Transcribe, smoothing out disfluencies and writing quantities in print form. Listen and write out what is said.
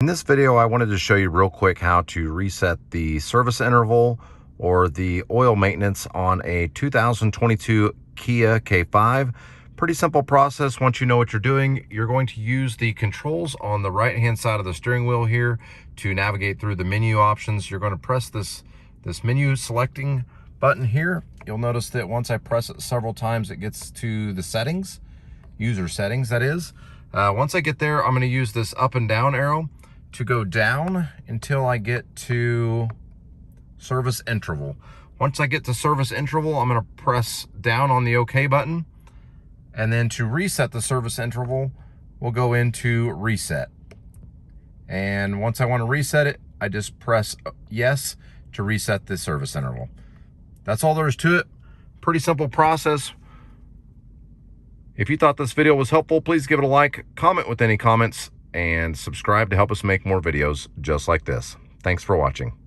this video, I wanted to show you real quick how to reset the service interval or the oil maintenance on a 2022 Kia K5. Pretty simple process. Once you know what you're doing, you're going to use the controls on the right hand side of the steering wheel here to navigate through the menu options. You're going to press this menu selecting button here. You'll notice that once I press it several times, it gets to the settings, user settings that is. Once I get there, I'm going to use this up and down arrow to go down until I get to service interval. Once I get to service interval, I'm going to press down on the OK button. And then to reset the service interval, we'll go into reset. And once I want to reset it, I just press yes to reset the service interval. That's all there is to it. Pretty simple process. If you thought this video was helpful, please give it a like, comment with any comments, and subscribe to help us make more videos just like this. Thanks for watching.